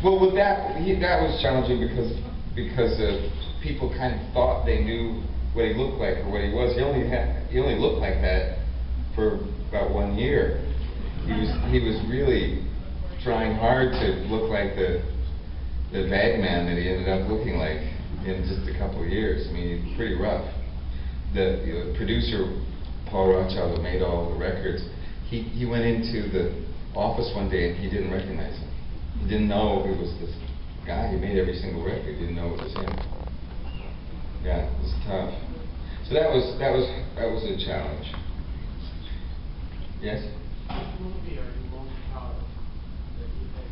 Well, with that, that was challenging because people kind of thought they knew what he looked like or what he was. He only looked like that for about 1 year. He was really trying hard to look like the bag man that he ended up looking like in just a couple of years. I mean, he's pretty rough. The producer, Paul Rothschild, who made all the records, he went into the office one day and he didn't recognize him. He didn't know it was this guy. He made every single record. He didn't know it was him. Yeah, it was tough. So that was a challenge. Yes? What movie are you most proud of that you have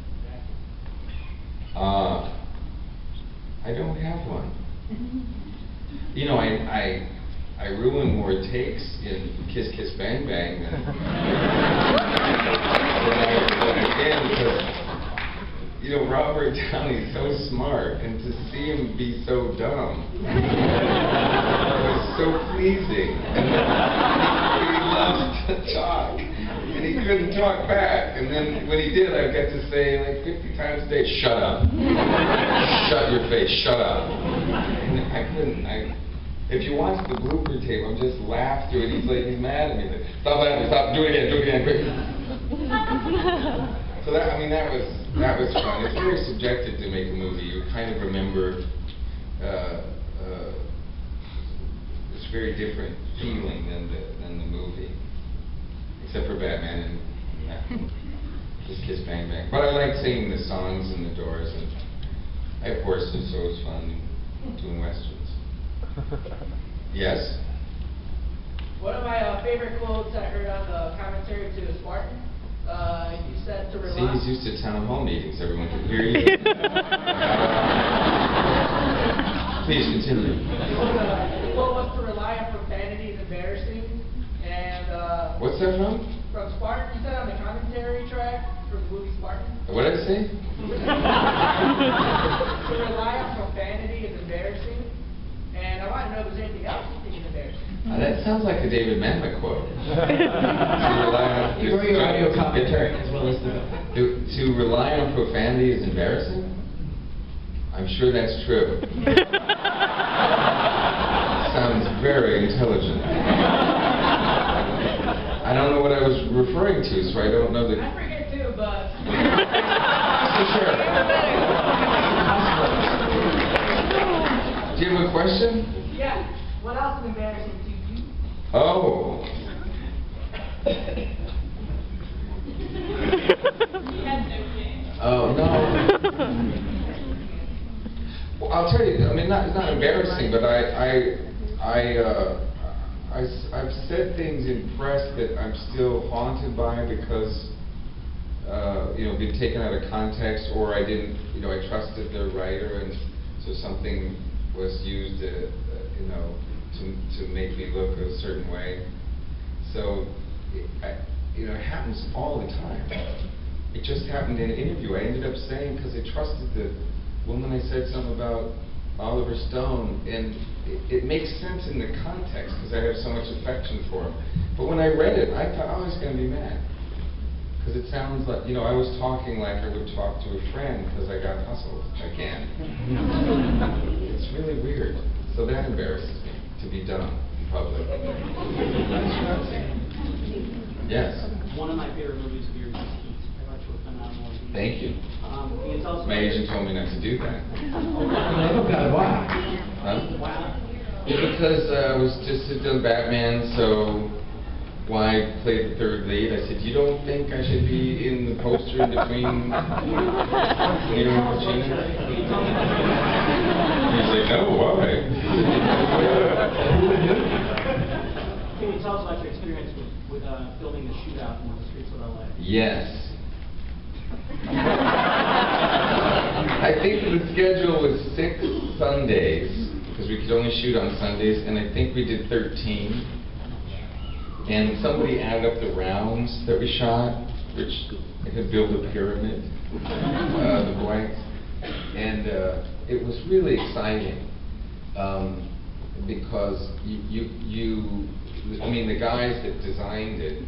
acted? I don't have one. You know, I ruin more takes in Kiss Kiss Bang Bang than I can, because, you know, Robert Downey's so smart, and to see him be so dumb was so pleasing. And he loves to talk, and he couldn't talk back. And then when he did, I got to say like 50 times a day, "Shut up, shut your face, shut up." And I couldn't. If you watch the blooper tape, I'm just laugh through it. He's mad at me. Like, "Stop laughing, stop, do it again, quick." So that was fun. It's very subjective to make a movie. You kind of remember it's very different feeling than the movie, except for Batman and Kiss Kiss Bang Bang. But I like singing the songs and the Doors, and I have horses, so it was fun doing westerns. Yes? One of my favorite quotes I heard on the commentary to Spartan, you said to rely... See, he's used to town hall meetings. Everyone can hear you. Please continue. The quote was to rely on profanity is embarrassing. And what's that from? From Spartan. You said on the commentary track for the movie Spartan. What did I say? To rely on profanity is embarrassing. And I want to know if there's anything else you think is embarrassing. That sounds like a David Mamet quote. You wrote your audio commentary as well as the... To rely on profanity is embarrassing? I'm sure that's true. Sounds very intelligent. I don't know what I was referring to, so I don't know the... I forget too, but... Sure. Do you have a question? Yeah. What else is embarrassing to you? Oh. Oh, no. Well, I'll tell you, I mean, it's not embarrassing, but I've said things in press that I'm still haunted by because, you know, been taken out of context, or I didn't, you know, I trusted the writer, and so something was used, you know, to make me look a certain way. So, you know, it happens all the time. It just happened in an interview. I ended up saying, because I trusted the woman, I said something about Oliver Stone, and it makes sense in the context because I have so much affection for him. But when I read it, I thought, oh, he's going to be mad. Because it sounds like, you know, I was talking like I would talk to a friend because I got hustled again. It's really weird. So that embarrasses me, to be done in public. Yes? One of my favorite movies of yours is Heat. I thought you were phenomenal. Thank you. Can you tell us My agent told me not to do that. Oh, God, why? Huh? Wow. Because I was just done Batman, so why play the third lead? I said, you don't think I should be in the poster in between Nero and Regina? He's like, no, why? Can you tell us about your experience with filming the shootout in the streets of LA? Yes. I think the schedule was 6 Sundays, because we could only shoot on Sundays, and I think we did 13. And somebody added up the rounds that we shot, which I could build a pyramid, the blanks. And it was really exciting, because I mean, the guys that designed it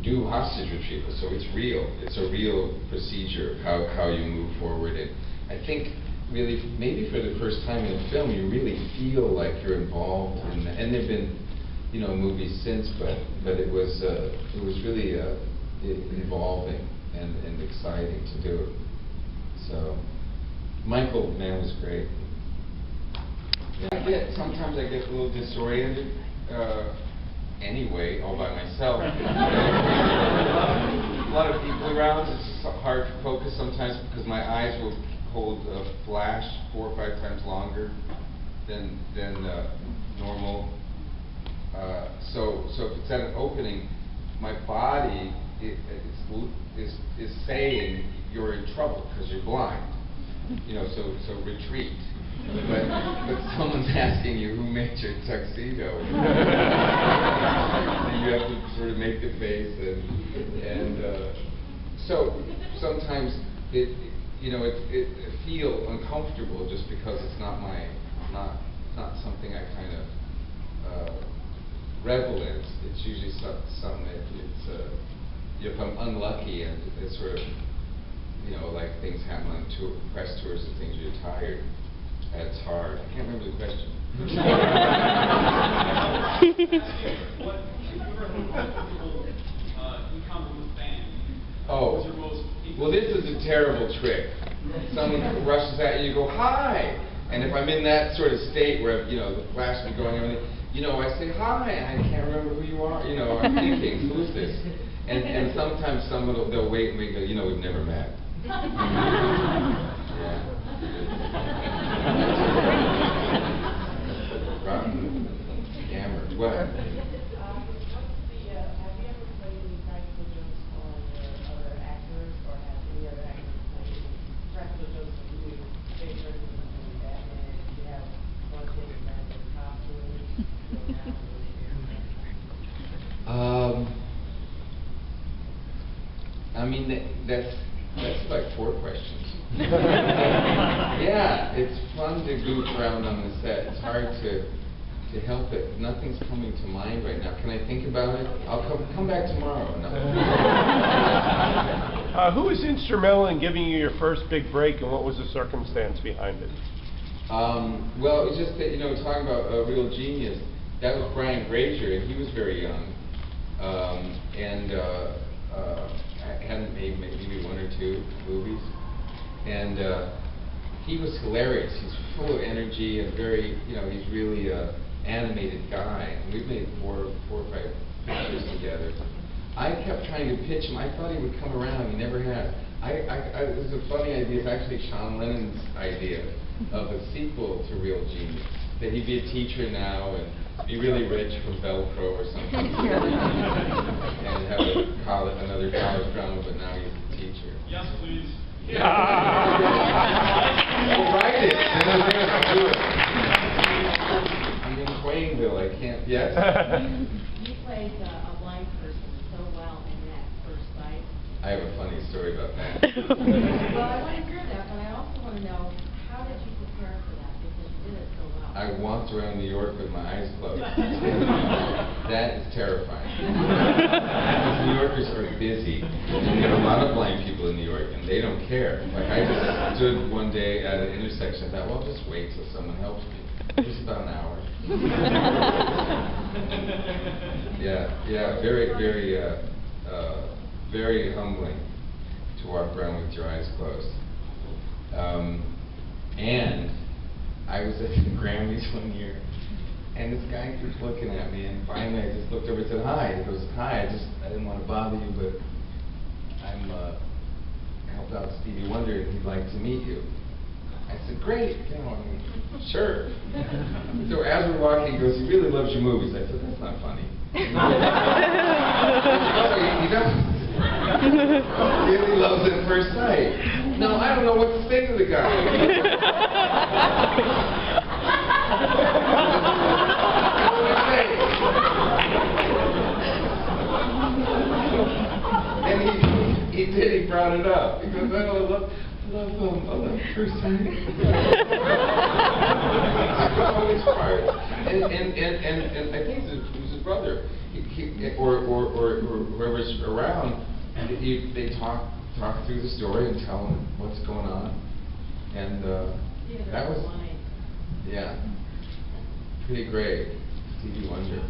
do hostage retrieval, so it's real. It's a real procedure, how you move forward. And I think really, maybe for the first time in a film, you really feel like you're involved in that. And there've been, you know, movies since, but it was really involving and exciting to do it. So, Michael, man, was great. Sometimes I get a little disoriented. Anyway, all by myself. A lot of people around, it's just hard to focus sometimes because my eyes will hold a flash 4 or 5 times longer than normal. So if it's at an opening, my body is saying you're in trouble because you're blind. You know, so retreat. But someone's asking you who made your tuxedo. You have to sort of make the face, and so sometimes it feel uncomfortable just because it's not something I kind of revel in. It's usually something that if I'm unlucky and it's sort of, you know, like things happen on press tours and things, you're tired. That's hard. I can't remember the question. What, if you ever had multiple encounter with fans, what was your most... Well, this is a terrible trick. Someone rushes at you, you go, hi! And if I'm in that sort of state where, you know, the flash is going and everything, you know, I say, hi, and I can't remember who you are. You know, I'm thinking, who's this? And sometimes someone they'll wait and we go, you know, we've never met. Yeah. Rotten. Hammered. What? Have you ever played any practical jokes on other actors, or have any other actors played practical jokes on you? Say, for instance, in Batman, you have one thing in Batman costume, I mean, that's like 4 questions. Yeah, it's fun to goof around on the set. It's hard to help it. Nothing's coming to mind right now. Can I think about it? I'll come back tomorrow. No. Who was instrumental in giving you your first big break, and what was the circumstance behind it? Well, it was just that, you know, talking about a real genius. That was Brian Grazer, and he was very young, I hadn't made maybe 1 or 2 movies, and he was hilarious. He's full of energy and very, you know, he's really an animated guy. And we've made 4 or 5 pictures together. I kept trying to pitch him. I thought he would come around. He never has. It was a funny idea. It's actually Sean Lennon's idea of a sequel to Real Genius. That he'd be a teacher now and be really rich from Velcro or something. And have another college drama, but now he's a teacher. Yes, please. We'll write it. Do it. I'm in Twainville. I can't. Yes? You played a blind person so well in that first sight. I have a funny story about that. Well, I want to hear that, but I also want to know, how did you prepare for that? Because you did it so well. I walked around New York with my eyes closed. That is terrifying. Because New Yorkers are busy. You get a lot of blind people in New York, and they don't care. Like, I just stood one day at an intersection and thought, well, I'll just wait till someone helps me. Just about an hour. Yeah, very humbling to walk around with your eyes closed. And I was at the Grammys one year, and this guy keeps looking at me, and finally I just looked over and said, hi. He goes, hi, I didn't want to bother you, but I helped out Stevie Wonder, and he'd like to meet you. I said, great, you know, sure. So as we're walking, he goes, he really loves your movies. I said, that's not funny. Oh, he does. Really loves it at first sight. No, I don't know what to say to the guy. And he brought it up. He goes, I love first sight. Always part. And I think it was his brother. He or whoever's around, they talk through the story and tell them what's going on, and that was, yeah, pretty great. Stevie Wonder.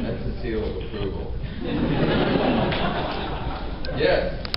That's the seal of approval. Yes.